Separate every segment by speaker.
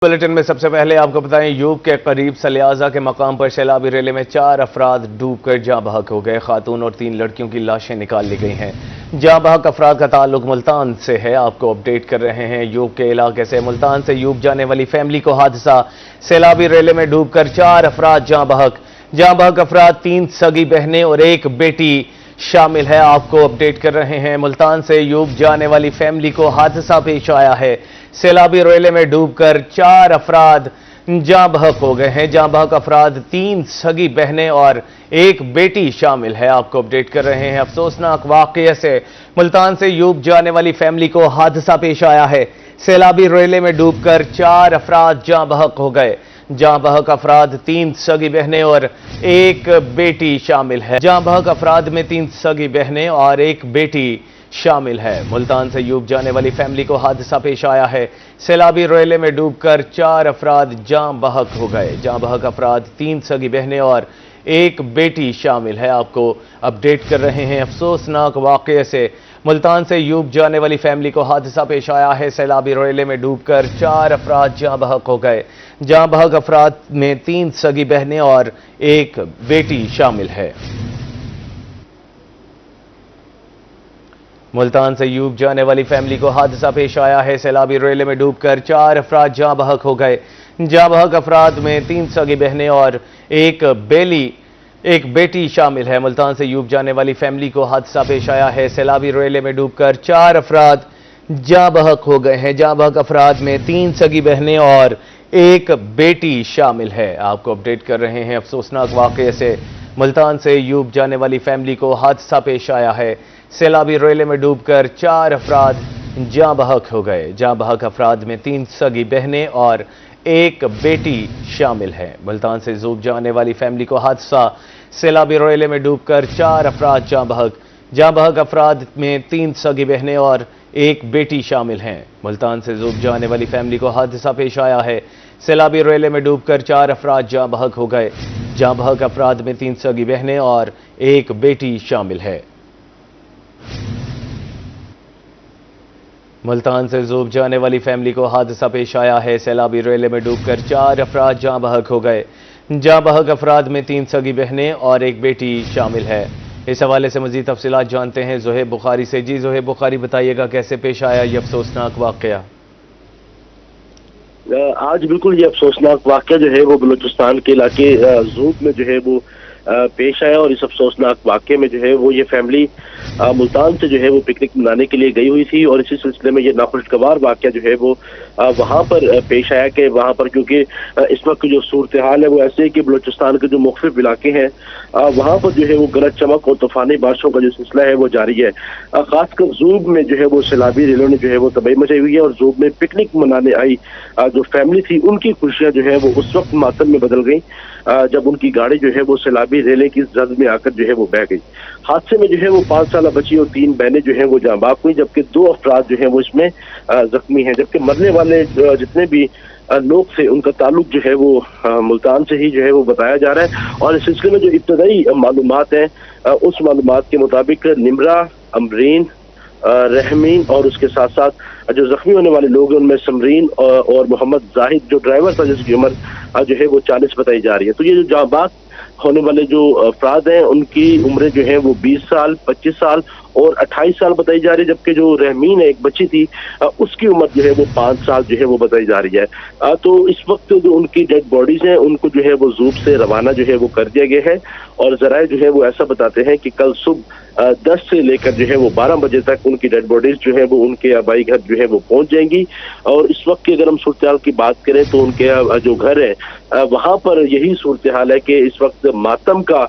Speaker 1: Bulletin में सबसे पहले आपको बताएं, यूप के करीब सलियाजा के मकाम पर सैलाबी रेले में 4 अफराद डूबकर जाँ बहक हो गए। खातून और 3 लड़कियों की लाशें निकाल ली गई हैं। जाँ बहक अफराद का ताल्लुक मुल्तान से है। आपको अपडेट कर रहे हैं यूप के इलाके से। मुल्तान से यूप जाने वाली फैमिली को हादसा, सैलाबी रेले में डूबकर 4 अफराद जाँ बहक अफराद 3 सगी बहनें और 1 बेटी शामिल है। आपको अपडेट कर रहे हैं, मुल्तान से यूप जाने वाली फैमिली को हादसा पेश आया है। सैलाबी रेले में डूबकर 4 अफराद जाँ बहक हो गए हैं। जाँ बहक अफराद 3 सगी बहनें और 1 बेटी शामिल है। आपको अपडेट कर रहे हैं, अफसोसनाक वाकये से मुल्तान से यूप जाने वाली फैमिली को हादसा पेश आया है। सैलाबी रेले में डूबकर 4 अफराद जाँ बहक हो गए। जाँ बहक अफराद 3 सगी बहनें और 1 बेटी शामिल है। जाँ बहक अफराद में 3 सगी बहनें और 1 बेटी शामिल है। मुल्तान से यूप जाने वाली फैमिली को हादसा पेश आया है। सैलाबी रेले में डूबकर 4 अफराद जाँ बहक हो गए। जाँ बहक अफराद 3 सगी बहनें और 1 बेटी शामिल है। आपको अपडेट कर रहे हैं, अफसोसनाक वाकये से मुल्तान से यूप जाने वाली फैमिली को हादसा पेश आया है। सैलाबी रेले में डूबकर 4 अफराद जाँ बहक हो गए। जाँ बहक अफराद में 3 सगी बहनें और 1 बेटी शामिल है। मुल्तान से यूप जाने वाली फैमिली को हादसा पेश आया है। सैलाबी रेले में डूबकर 4 अफराद जाँ बहक हो गए। जाँ बहक अफराद में 3 सगी बहनें और 1 बेटी शामिल है। मुल्तान से यूप जाने वाली फैमिली को हादसा पेश आया है। सैलाबी रेले में डूबकर 4 अफराद जाँ बहक हो गए हैं। जाँ बहक अफराद में 3 सगी बहनें और 1 बेटी शामिल है। आपको अपडेट कर रहे हैं, अफसोसनाक वाकये से मुल्तान से यूप जाने वाली फैमिली को हादसा पेश आया है। सैलाबी रेले में डूबकर 4 अफराद जाँ बहक हो गए। जाँ बहक अफराद में 3 सगी बहनें और 1 बेटी शामिल है। मुल्तान से यूप जाने वाली फैमिली को हादसा, सैलाबी रेले में डूबकर 4 अफराद जाँ बहक अफराद में 3 सगी बहनें और 1 बेटी शामिल हैं। मुल्तान से यूप जाने वाली फैमिली को हादसा पेश आया है। सैलाबी रेले में डूबकर 4 अफराद जाँ बहक हो गए। जाँ बहक अफराद में 3 सगी बहनें और 1 बेटी शामिल है। मुल्तान से यूप जाने वाली फैमिली को हादसा पेश आया है। सैलाबी रेले में डूबकर 4 अफराद जाँ बहक हो गए। जाँ बहक अफराद में 3 सगी बहनें और 1 बेटी शामिल है। इस हवाले से मजीद तफसीलात जानते हैं ज़ोहेब बुखारी से। जी ज़ोहेब बुखारी, बताइएगा कैसे पेश आया ये अफसोसनाक वाकया?
Speaker 2: आज बिल्कुल ये अफसोसनाक वाकया जो है वो बलूचिस्तान के इलाके ज़ूब में जो है वो पेश आया। और इस अफसोसनाक वाकये में जो है वो ये फैमिली मुल्तान से जो है वो पिकनिक मनाने के लिए गई हुई थी। और इसी सिलसिले में ये नाखुशगवार वाकया जो है वो वहाँ पर पेश आया कि वहाँ पर क्योंकि इस वक्त जो सूरत हाल है वो ऐसे है कि बलूचिस्तान के जो मुख्तलिफ इलाके हैं वहाँ पर जो है वो गरज चमक और तूफानी बारिशों का जो सिलसिला है वो जारी है। खासकर ज़ूब में जो है वो सैलाबी रेलों ने जो है वो तबाही मचाई हुई है। और ज़ूब में पिकनिक मनाने आई जो फैमिली थी उनकी खुशियाँ जो है वो उस वक्त मातम में बदल गई जब उनकी गाड़ी जो है वो सैलाबी रेले की जद में आकर जो है वो बह गई। हादसे में जो है वो 5 साल बच्ची और 3 बहनें जो है वो जाँ बहक हुई, जबकि 2 अफराद जो है वो इसमें जख्मी हैं। जबकि मरने वाले जितने भी लोग थे उनका ताल्लुक जो है वो मुल्तान से ही जो है वो बताया जा रहा है। और इस सिलसिले में जो इब्तदाई मालूमात हैं उस मालूमात के मुताबिक निमरा, अमरीन, रहमीन और उसके साथ साथ जो जख्मी होने वाले लोग हैं उनमें समरीन और मोहम्मद जाहिद जो ड्राइवर था जिसकी उम्र जो है वो 40 बताई जा रही है। तो ये जो जाँ बहक होने वाले जो अफराद हैं उनकी उम्रें जो है वो 20 साल, 25 साल और 28 साल बताई जा रही है। जबकि जो रहमीन है एक बच्ची थी उसकी उम्र जो है वो 5 साल जो है वो बताई जा रही है। तो इस वक्त जो उनकी डेड बॉडीज हैं उनको जो है वो ज़ूब से रवाना जो है वो कर दिया गया है। और ज़राए जो है वो ऐसा बताते हैं कि कल सुबह 10 से लेकर जो है वो 12 बजे तक उनकी डेड बॉडीज जो है वो उनके आबाई घर जो है वो पहुंच जाएंगी। और इस वक्त की अगर हम सूरत हाल की बात करें तो उनके जो घर है वहां पर यही सूरत हाल है कि इस वक्त मातम का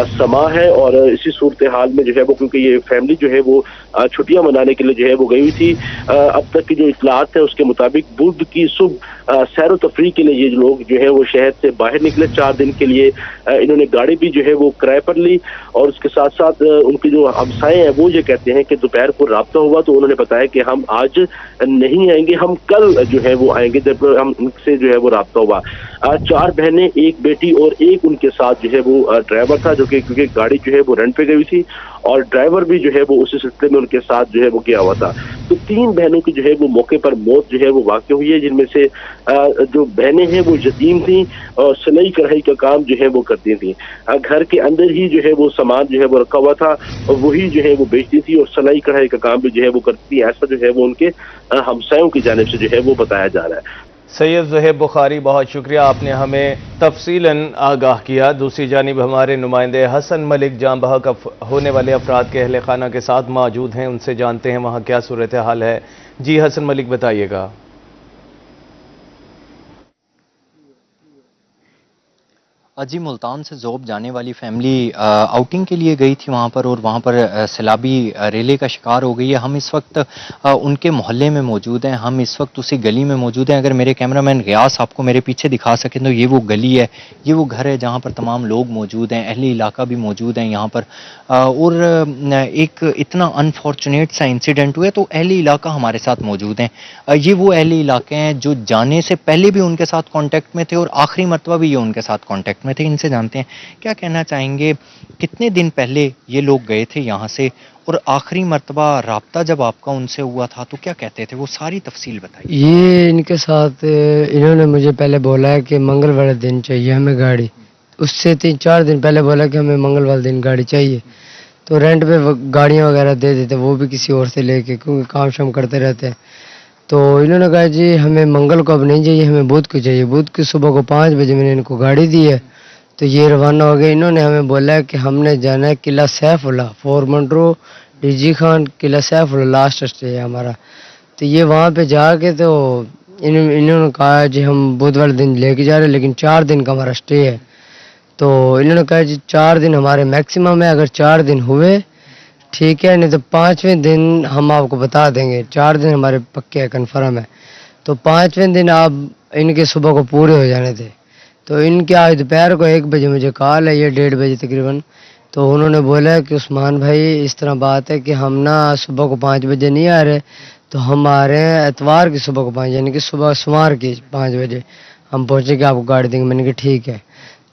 Speaker 2: समा है। और इसी सूरत हाल में जो है वो क्योंकि ये फैमिली जो है वो छुट्टियां मनाने के लिए जो है वो गई हुई थी। अब तक की जो इतलात है उसके मुताबिक बुध की सुबह सैर व तफरी के लिए ये लोग जो है वो शहर से बाहर निकले 4 दिन के लिए। इन्होंने गाड़ी भी जो है वो किराए पर ली। और उसके साथ साथ उनके जो हमसाए हैं वो ये कहते हैं कि दोपहर को राब्ता हुआ तो उन्होंने बताया कि हम आज नहीं आएंगे, हम कल जो है वो आएंगे। जब हम उनसे जो है वो राब्ता हुआ 4 बहनें, 1 बेटी और 1 उनके साथ जो है वो ड्राइवर था था, जो कि क्योंकि गाड़ी जो है वो रेंट पे गई हुई थी और ड्राइवर भी जो है वो उसी सिलसिले में उनके साथ जो है वो गया हुआ था। तो 3 बहनों की जो है वो मौके पर मौत जो है वो वाक़ हुई है, जिनमें से जो बहनें हैं वो यतीम थी और सिलाई कढ़ाई का काम जो है वो करती थी। घर के अंदर ही जो है वो सामान जो है वो रखा हुआ था और वही जो है वो बेचती थी और सिलाई कढ़ाई का काम भी जो है वो करती थी। ऐसा जो है वो उनके हमसायों की जानिब से जो है वो बताया जा रहा है।
Speaker 1: सैयद ज़ुहैब बुखारी, बहुत शुक्रिया, आपने हमें तफसीलन आगाह किया। दूसरी जानिब हमारे नुमाइंदे हसन मलिक जाँ बहक होने वाले अफराद के अहले खाना के साथ मौजूद हैं, उनसे जानते हैं वहाँ क्या सूरत हाल है। जी हसन मलिक, बताइएगा।
Speaker 3: जी, मुल्तान से ज़ोब जाने वाली फैमिली आउटिंग के लिए गई थी वहाँ पर, और वहाँ पर सैलाबी रेले का शिकार हो गई है। हम इस वक्त उनके मोहल्ले में मौजूद हैं, हम इस वक्त उसी गली में मौजूद हैं। अगर मेरे कैमरामैन गियास आपको मेरे पीछे दिखा सकें तो ये वो गली है, ये वो घर है जहाँ पर तमाम लोग मौजूद हैं, अहले इलाका भी मौजूद हैं यहाँ पर। और एक इतना अनफॉर्चुनेट सा इंसिडेंट हुआ तो अहले इलाका हमारे साथ मौजूद हैं। ये वो अहले इलाके हैं जो जाने से पहले भी उनके साथ कॉन्टैक्ट में थे और आखिरी मरतबा भी ये उनके साथ कॉन्टैक्ट में थे। इनसे जानते हैं क्या कहना चाहेंगे, कितने दिन पहले ये लोग गए थे यहाँ से और आखिरी मरतबा राब्ता जब आपका उनसे हुआ था तो क्या कहते थे, वो सारी तफसील बताइए।
Speaker 4: ये इनके साथ इन्होंने मुझे पहले बोला है कि मंगलवार दिन चाहिए हमें गाड़ी, उससे 3-4 दिन पहले बोला कि हमें मंगलवार दिन गाड़ी चाहिए। तो रेंट पे गाड़ियाँ वगैरह दे देते, वो भी किसी और से लेके, क्योंकि काम शाम करते रहते हैं। तो इन्होंने कहा जी हमें मंगल को अब नहीं चाहिए, हमें बुध को चाहिए। बुध की सुबह को 5 बजे मैंने इनको गाड़ी दी है, तो ये रवाना हो गए। इन्होंने हमें बोला है कि हमने जाना है किला सैफुल्ला, 4 मंडरो डीजी खान, किला सैफुल्ला लास्ट स्टे है हमारा। तो ये वहाँ पे जाके तो इन्होंने कहा जी हम बुधवार दिन लेके जा रहे हैं, लेकिन 4 दिन का हमारा स्टे है। तो इन्होंने कहा जी 4 दिन हमारे मैक्सिमम है, अगर 4 दिन हुए ठीक है, नहीं तो 5वें दिन हम आपको बता देंगे। 4 दिन हमारे पक्के है, कन्फर्म है। तो 5वें दिन आप इनके सुबह को पूरे हो जाने थे। तो इनके आज दोपहर को 1 बजे मुझे कॉल है, ये 1:30 बजे तकरीबन। तो उन्होंने बोला कि उस्मान भाई इस तरह बात है कि हम ना सुबह को 5 बजे नहीं आ रहे, तो हम आ रहे हैं एतवार की सुबह को 5, यानी कि सुबह सोमवार की 5 बजे हम पहुँचेंगे, आपको गाड़ी देंगे। मैंने कहा ठीक है।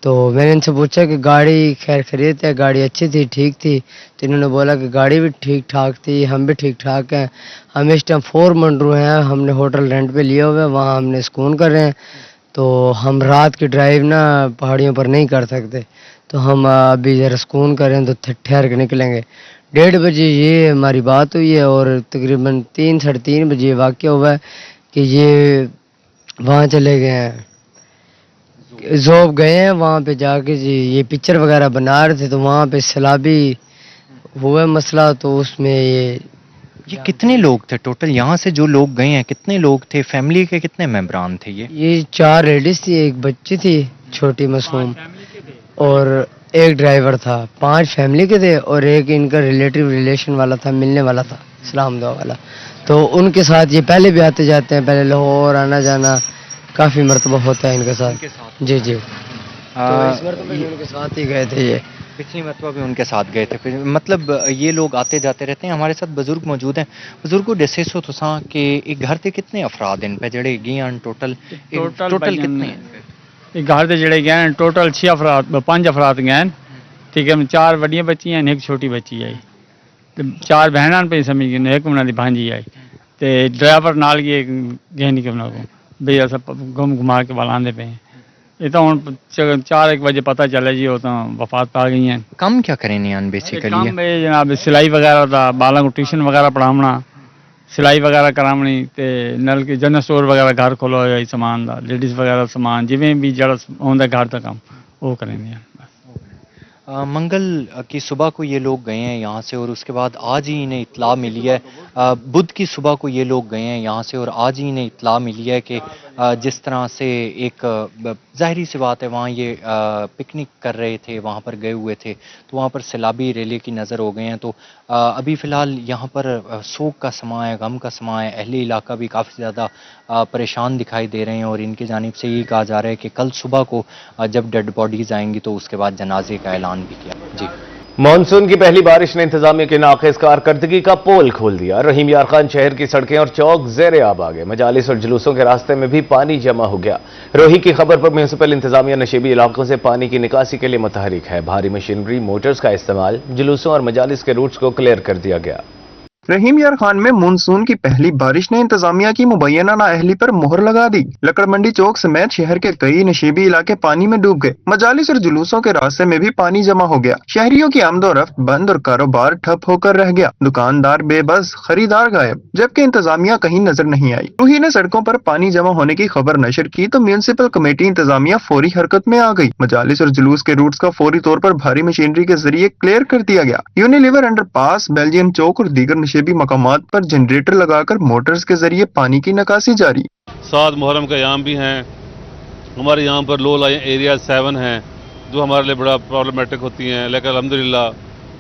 Speaker 4: तो मैंने इनसे पूछा कि गाड़ी खैर खरीद है, गाड़ी अच्छी थी, ठीक थी? तो इन्होंने बोला कि गाड़ी भी ठीक ठाक थी, हम भी ठीक ठाक हैं। हम इस टाइम 4 मंडरू हैं, हमने होटल रेंट पे लिया हुआ है, वहाँ हमने सुकून कर रहे हैं। तो हम रात की ड्राइव ना पहाड़ियों पर नहीं कर सकते, तो हम अभी ज़रा सुकून कर रहे हैं, तो ठहर के निकलेंगे। 1:30 बजे ये हमारी बात हुई है और तकरीबन 3-3:30 बजे वाक़या हुआ है कि ये वहाँ चले गए हैं, ज़ोब गए हैं। वहाँ पे जाके जी ये पिक्चर वगैरह बना रहे थे, तो वहाँ पे सैलाबी हुआ मसला, तो उसमें
Speaker 3: ये कितने लोग थे टोटल यहाँ से जो लोग गए हैं, कितने लोग थे, फैमिली के कितने मेंबरान थे?
Speaker 4: ये 4 लेडीज थी, एक बच्ची थी छोटी मासूम, और एक ड्राइवर था। 5 फैमिली के थे और एक इनका रिलेटिव रिलेशन वाला था, मिलने वाला था, सलाम दुआ वाला। तो उनके साथ ये पहले भी आते जाते हैं, पहले लाहौर आना जाना काफ़ी मरतबा होता है इनके साथ। जी जी। तो इस मरतबा भी उनके साथ ही गए थे, ये
Speaker 3: पिछली मरतबा भी उनके साथ गए थे। मतलब ये लोग आते जाते रहते हैं। हमारे साथ बुजुर्ग मौजूद हैं। बुजुर्गों दसे सो तो कि एक घर से कितने अफराद इन पे जड़े गए टोटल कितने हैं?
Speaker 5: एक घर से जड़े गए टोटल 6 अफराद 5 अफराद गए, ठीक है। 4 वड्डियां बच्चियां, एक छोटी बच्ची आई, तो 4 बहना पे समझ गए, एक उन्होंने भांजी आई, तो ड्राइवर नाल गए नहीं कि उन्होंने भी अस घुमा के वाल आंदे पे। ये तो हम 4-1 बजे पता चला जी वो तो वफात पा गई हैं।
Speaker 3: काम क्या करें नहीं बेसिकली?
Speaker 5: काम भाई जनाब सिलाई वगैरह था, बालों को ट्यूशन वगैरह पढ़ावना, सिलाई वगैरह करावनी, ते नल के जनरल स्टोर वगैरह घर खोलो सामान का, लेडीज़ वगैरह सामान जिमें भी जरा होंगे घर का काम वो करेंगे।
Speaker 3: मंगल की सुबह को ये लोग गए हैं यहाँ से और उसके बाद आज ही इन्हें इत्तला मिली है। बुध की सुबह को ये लोग गए हैं यहाँ से और आज ही इन्हें इत्तला मिली है कि जिस तरह से एक ज़ाहिरी सी बात है, वहाँ ये पिकनिक कर रहे थे, वहाँ पर गए हुए थे, तो वहाँ पर सैलाबी रेले की नज़र हो गए हैं। तो अभी फ़िलहाल यहाँ पर सोग का समा है, गम का समा है। अहले इलाका भी काफ़ी ज़्यादा परेशान दिखाई दे रहे हैं और इनकी जानिब से ये कहा जा रहा है कि कल सुबह को जब डेड बॉडीज़ आएंगी तो उसके बाद जनाजे का ऐलान भी किया। जी
Speaker 1: मानसून की पहली बारिश ने इंतजामिया की नाक़िस कारकर्दगी का पोल खोल दिया। रहीम यार खान शहर की सड़कें और चौक ज़ेर आब आ गए। मजालिस और जुलूसों के रास्ते में भी पानी जमा हो गया। रोही की खबर पर म्यूनिसिपल इंतजामिया नशेबी इलाकों से पानी की निकासी के लिए मुतहरिक है। भारी मशीनरी मोटर्स का इस्तेमाल जुलूसों और मजालिस के रूट्स को क्लियर कर दिया गया।
Speaker 6: रहीम यार खान में मानसून की पहली बारिश ने इंतजामिया की मुबैना नाअहली पर मोहर लगा दी। लकड़ मंडी चौक समेत शहर के कई नशेबी इलाके पानी में डूब गए। मजालिस और जुलूसों के रास्ते में भी पानी जमा हो गया। शहरियों की आमदोरफ्त बंद और कारोबार ठप होकर रह गया। दुकानदार बेबस, खरीदार गायब, जबकि इंतजामिया कहीं नजर नहीं आई। रूही ने सड़कों पर पानी जमा होने की खबर नशर की तो म्यूनिसिपल कमेटी इंतजामिया फौरी हरकत में आ गई। मजालिस और जुलूस के रूट्स का फौरी तौर पर भारी मशीनरी के जरिए क्लियर कर दिया गया। यूनिलीवर अंडरपास, बेल्जियम चौक और दीगर नशेबी मकामात पर जनरेटर लगाकर मोटर्स के जरिए पानी की निकासी जारी।
Speaker 7: 7 मुहर्रम के अयाम भी हैं। हमारे यहाँ पर लो लाइन एरिया 7 हैं जो हमारे लिए बड़ा प्रॉब्लमेटिक होती हैं, लेकिन अल्हम्दुलिल्लाह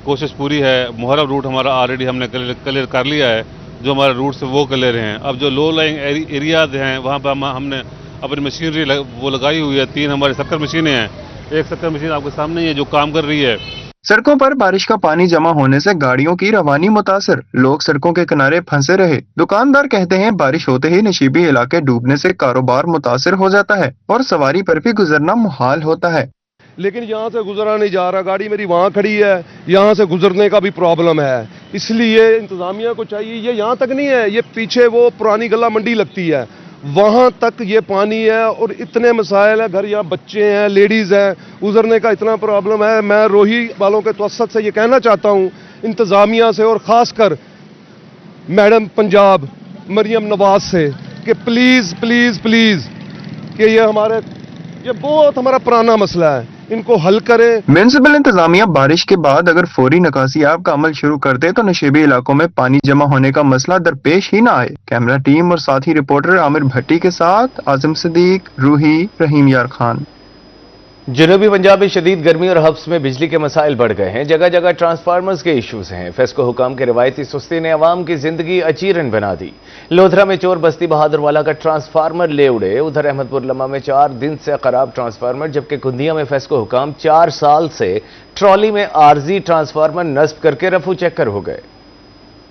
Speaker 7: कोशिश पूरी है। मुहर्रम रूट हमारा ऑलरेडी हमने क्लियर कर लिया है। जो हमारे रूट से वो क्लियर हैं। अब जो लो लाइन एरियाज हैं वहाँ पर हमने अपनी मशीनरी वो लगाई हुई है। 3 हमारी शक्कर मशीनें हैं। एक शक्कर मशीन आपके सामने ही है जो काम कर रही है।
Speaker 6: सड़कों पर बारिश का पानी जमा होने से गाड़ियों की रवानी मुतासर, लोग सड़कों के किनारे फंसे रहे। दुकानदार कहते हैं बारिश होते ही नशीबी इलाके डूबने से कारोबार मुतासर हो जाता है और सवारी पर भी गुजरना मुहाल होता है।
Speaker 8: लेकिन यहाँ से गुजरा नहीं जा रहा, गाड़ी मेरी वहाँ खड़ी है, यहाँ से गुजरने का भी प्रॉब्लम है। इसलिए इंतजामिया को चाहिए, ये यहाँ तक नहीं है, ये पीछे वो पुरानी गला मंडी लगती है वहाँ तक ये पानी है और इतने मसाइल है। घर यहाँ बच्चे हैं, लेडीज़ हैं, गुजरने का इतना प्रॉब्लम है। मैं रोही वालों के तवस्सुत से ये कहना चाहता हूँ इंतज़ामिया से और ख़ासकर मैडम पंजाब मरियम नवाज से कि प्लीज़ प्लीज़ प्लीज़ कि ये बहुत हमारा पुराना मसला है, इनको हल करें।
Speaker 6: म्यूनिसिपल इंतजामिया बारिश के बाद अगर फौरी निकासियाब का अमल शुरू कर दे तो नशेबी इलाकों में पानी जमा होने का मसला दरपेश ही ना आए। कैमरा टीम और साथी रिपोर्टर आमिर भट्टी के साथ आजम सदीक, रूही, रहीम यार खान।
Speaker 1: जनूबी पंजाब में शदीद गर्मी और हब्स में बिजली के मसाइल बढ़ गए हैं। जगह जगह ट्रांसफार्मर्स के इश्यूज हैं। फेस्को हुकाम के रिवायती सुस्ती ने अवाम की जिंदगी अचीरन बना दी। लोधरा में चोर बस्ती बहादुरवाला का ट्रांसफार्मर ले उड़े। उधर अहमदपुर लम्मा में 4 दिन से खराब ट्रांसफार्मर, जबकि कुंदिया में फेस्को हुकाम 4 साल से ट्रॉली में आरजी ट्रांसफार्मर नस्ब करके रफू चक्कर हो गए।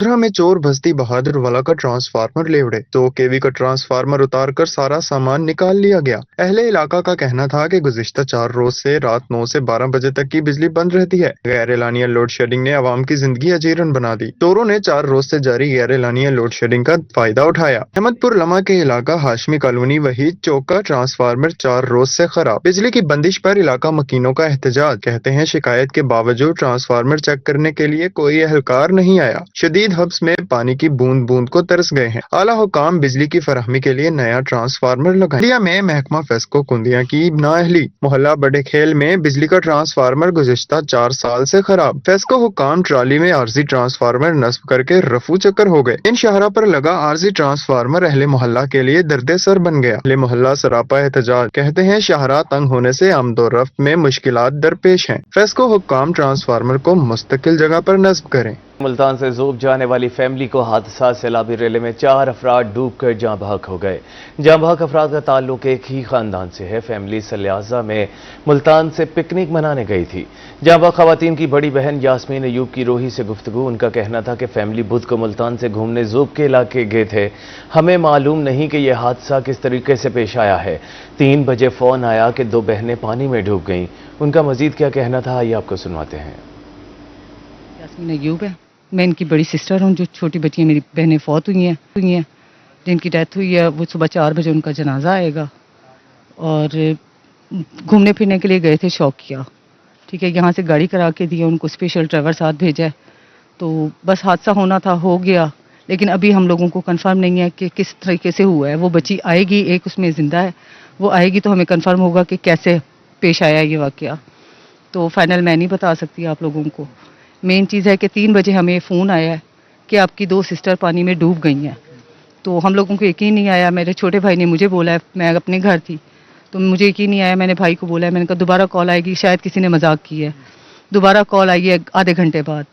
Speaker 6: लोधरा में चोर बस्ती बहादुरवाला का ट्रांसफार्मर ले उड़े। 2 केवी का ट्रांसफार्मर उतार कर सारा सामान निकाल लिया गया। अहले इलाका का कहना था कि गुज़िश्ता 4 रोज से रात 9 से 12 बजे तक की बिजली बंद रहती है। गैर एलानिया लोड शेडिंग ने आवाम की जिंदगी अजीरन बना दी। चोरों ने 4 रोज से जारी गैर एलानिया लोड शेडिंग का फायदा उठाया। अहमदपुर लम्मा के इलाका हाशमी कॉलोनी वहीद चौक का ट्रांसफार्मर 4 रोज से खराब। बिजली की बंदिश पर इलाका मकीनों का एहतजाज। कहते हैं शिकायत के बावजूद ट्रांसफार्मर चेक करने के लिए कोई एहलकार नहीं आया। शदीद हब्स में पानी की बूंद बूंद को तरस गए हैं। आला हुकाम बिजली की फराहमी के लिए नया ट्रांसफार्मर लगाए। कुंदिया में महकमा फेस्को कुंदिया की नाअहली। मोहल्ला बड़े खेल में बिजली का ट्रांसफार्मर गुज़िश्ता 4 साल से खराब। फेस्को हुकाम ट्राली में आरजी ट्रांसफार्मर नस्ब करके रफू चक्कर हो गए। इन शहरा पर लगा आरजी ट्रांसफार्मर अहले मोहल्ला के लिए दर्दे सर बन गया। अहले मोहल्ला सरापा एहतजाज। कहते हैं शहरा तंग होने से आमदोरफ्त में मुश्किलात दरपेश हैं। फेस्को हुकाम ट्रांसफार्मर को मुस्तकिल जगह पर नस्ब करें।
Speaker 1: मुल्तान से ज़ोब जाने वाली फैमिली को हादसा सैलाबी रेले में 4 अफराद डूबकर जाँ बहक हो गए। जाँ बहक अफराद का ताल्लुक एक ही खानदान से है। फैमिली सल्याजा में मुल्तान से पिकनिक मनाने गई थी। जाँ बहक खवातीन की बड़ी बहन यास्मीन अयूब की रोही से गुफ्तगू। उनका कहना था कि फैमिली बुध को मुल्तान से घूमने ज़ोब के इलाके गए थे। हमें मालूम नहीं कि यह हादसा किस तरीके से पेश आया है। 3 बजे फ़ोन आया कि 2 बहनें पानी में डूब गईं। उनका मजीद क्या कहना था आइए आपको सुनवाते हैं।
Speaker 9: यास्मीन अयूब है, मैं इनकी बड़ी सिस्टर हूँ। जो छोटी बच्चियाँ मेरी बहनें फौत हुई हैं जिनकी डेथ हुई है, वो सुबह 4 बजे उनका जनाजा आएगा। और घूमने फिरने के लिए गए थे शौकिया, ठीक है। यहाँ से गाड़ी करा के दी, उनको स्पेशल ड्राइवर साथ भेजा है। तो बस हादसा होना था, हो गया। लेकिन अभी हम लोगों को कंफर्म नहीं है कि किस तरीके से हुआ है। वो बच्ची आएगी, एक उसमें ज़िंदा है, वो आएगी तो हमें कंफर्म होगा कि कैसे पेश आया ये वाक़या। तो फाइनल मैं नहीं बता सकती आप लोगों को। मेन चीज़ है कि 3 बजे हमें फ़ोन आया है कि आपकी 2 सिस्टर पानी में डूब गई हैं। तो हम लोगों को यकीन नहीं आया। मेरे छोटे भाई ने मुझे बोला है, मैं अपने घर थी तो मुझे यकीन नहीं आया। मैंने भाई को बोला है, मैंने कहा दोबारा कॉल आएगी, शायद किसी ने मजाक की है। दोबारा कॉल आई है आधे घंटे बाद।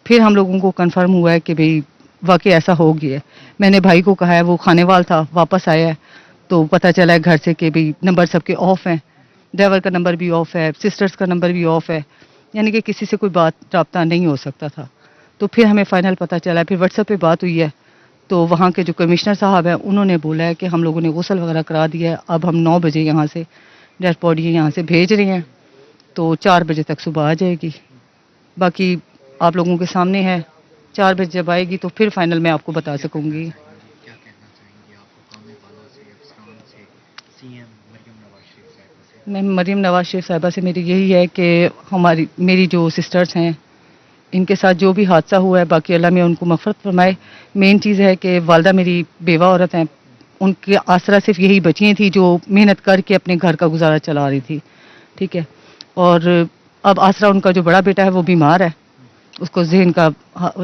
Speaker 9: फिर हम लोगों को कंफर्म हुआ है कि भाई वाकई ऐसा हो गया है। मैंने भाई को कहा है, वो खानेवाल था, वापस आया है तो पता चला है घर से कि भाई नंबर सबके ऑफ हैं। ड्राइवर का नंबर भी ऑफ है, सिस्टर्स का नंबर भी ऑफ है। यानी कि किसी से कोई बात राब्ता नहीं हो सकता था। तो फिर हमें फाइनल पता चला, फिर व्हाट्सएप पे बात हुई है, तो वहाँ के जो कमिश्नर साहब हैं उन्होंने बोला है कि हम लोगों ने गुस्ल वगैरह करा दिया है, अब हम 9 बजे यहाँ से डेड बॉडी यहाँ से भेज रहे हैं, तो 4 बजे तक सुबह आ जाएगी। बाकी आप लोगों के सामने है, 4 बजे जब आएगी तो फिर फाइनल मैं आपको बता सकूँगी। मैं मरीम नवाज शरीफ साहिबा से मेरी यही है कि मेरी जो सिस्टर्स हैं इनके साथ जो भी हादसा हुआ है, बाकी अल्लाह में उनको मग़फ़िरत फरमाए। मेन चीज़ है कि वालदा मेरी बेवा औरत हैं, उनके आसरा सिर्फ यही बच्चियाँ थी जो मेहनत करके अपने घर का गुजारा चला रही थी, ठीक है। और अब आसरा उनका जो बड़ा बेटा है वो बीमार है, उसको जहन का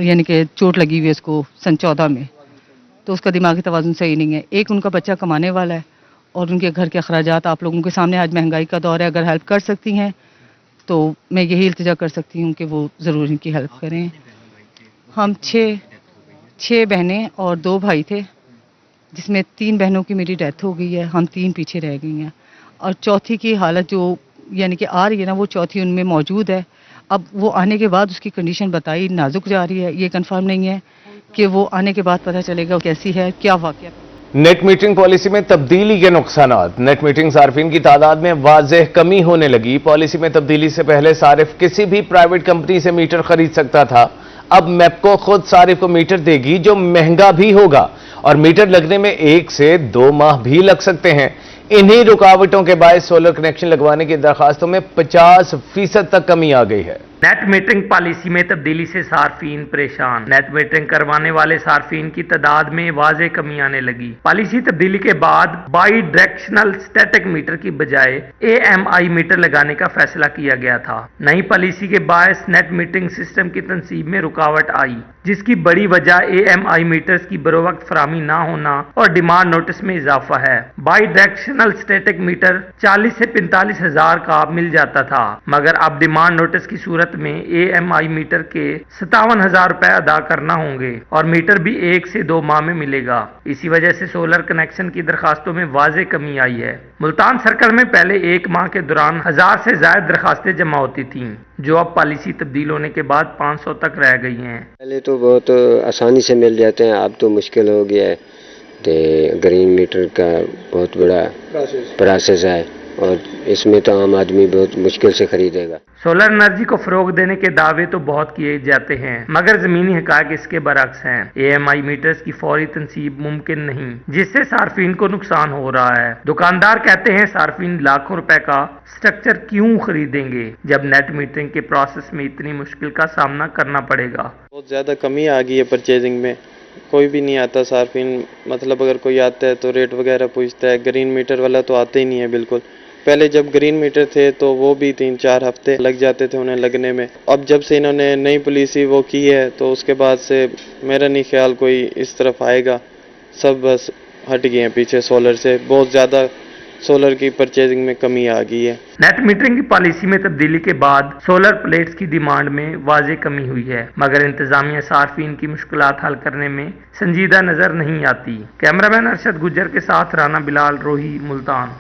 Speaker 9: यानी कि चोट लगी हुई है उसको सन 14 में, तो उसका दिमागी तवाज़ुन सही नहीं है। एक उनका बच्चा कमाने वाला है और उनके घर के अखराजात आप लोगों के सामने, आज महंगाई का दौर है, अगर हेल्प कर सकती हैं तो मैं यही इल्तिजा कर सकती हूँ कि वो ज़रूर इनकी हेल्प करें। हम 6 बहनें और 2 भाई थे, जिसमें 3 बहनों की मेरी डेथ हो गई है, हम 3 पीछे रह गई हैं, और चौथी की हालत जो यानी कि आ रही है ना, वो चौथी उनमें मौजूद है। अब वो आने के बाद उसकी कंडीशन बताई नाजुक जा रही है, ये कंफर्म नहीं है कि वो आने के बाद पता चलेगा कैसी है, क्या वाक़या।
Speaker 1: नेट मीटरिंग पॉलिसी में तब्दीली के नुकसानात। नेट मीटरिंग सार्फिन की तादाद में वाज़ेह कमी होने लगी। पॉलिसी में तब्दीली से पहले सारिफ किसी भी प्राइवेट कंपनी से मीटर खरीद सकता था, अब मैपको खुद सारिफ को मीटर देगी, जो महंगा भी होगा, और मीटर लगने में 1 से 2 माह भी लग सकते हैं। इन्हीं रुकावटों के बायस सोलर कनेक्शन लगवाने की दरखास्तों में 50% तक कमी आ गई है।
Speaker 10: नेट मीटरिंग पॉलिसी में तब्दीली से सार्फिन परेशान। नेट मीटरिंग करवाने वाले सार्फिन की तादाद में वाज़ेह कमी आने लगी। पॉलिसी तब्दीली के बाद बाई डायरेक्शनल स्टैटिक मीटर की बजाय AMI मीटर लगाने का फैसला किया गया था। नई पॉलिसी के बायस नेट मीटरिंग सिस्टम की तनसीब में रुकावट आई, जिसकी बड़ी वजह AMI मीटर्स की बरोवक्त फराहमी ना होना और डिमांड नोटिस में इजाफा है। बाई डायरेक्शनल स्टैटिक मीटर 40 से 45 हजार का मिल जाता था, मगर अब डिमांड नोटिस की सूरत में AMI मीटर के 57,000 रुपए अदा करना होंगे, और मीटर भी 1 से 2 माह में मिलेगा। इसी वजह से सोलर कनेक्शन की दरखास्तों में वाज़ेह कमी आई है। मुल्तान सर्कल में पहले 1 माह के दौरान 1000 से ज्यादा दरखास्तें जमा होती थीं, जो अब पॉलिसी तब्दील होने के बाद 500 तक रह गई हैं।
Speaker 11: पहले तो बहुत आसानी से मिल जाते हैं, अब तो मुश्किल हो गया है। तो ग्रीन मीटर का बहुत बड़ा प्रोसेस है, और इसमें तो आम आदमी बहुत मुश्किल से खरीदेगा।
Speaker 10: सोलर एनर्जी को फरोग देने के दावे तो बहुत किए जाते हैं, मगर जमीनी हकायक इसके बरक्स हैं। AMI मीटर्स की फौरी तनसीब मुमकिन नहीं, जिससे सार्फिन को नुकसान हो रहा है। दुकानदार कहते हैं सार्फिन लाखों रुपए का स्ट्रक्चर क्यों खरीदेंगे, जब नेट मीटरिंग के प्रोसेस में इतनी मुश्किल का सामना करना पड़ेगा।
Speaker 12: बहुत ज़्यादा कमी आ गई है परचेजिंग में, कोई भी नहीं आता सार्फिन, मतलब अगर कोई आता है तो रेट वगैरह पूछता है। ग्रीन मीटर वाला तो आता ही नहीं है बिल्कुल। पहले जब ग्रीन मीटर थे तो वो भी 3-4 हफ्ते लग जाते थे उन्हें लगने में। अब जब से इन्होंने नई पॉलिसी वो की है, तो उसके बाद से मेरा नहीं ख्याल कोई इस तरफ आएगा। सब बस हट गए हैं पीछे सोलर से, बहुत ज़्यादा सोलर की परचेजिंग में कमी आ गई है।
Speaker 10: नेट मीटरिंग की पॉलिसी में तब्दीली के बाद सोलर प्लेट्स की डिमांड में वाज़ेह कमी हुई है, मगर इंतजामिया सार्फिन की मुश्किलात हल करने में संजीदा नजर नहीं आती। कैमरामैन अरशद गुज्जर के साथ राना बिलाल, रोही, मुल्तान।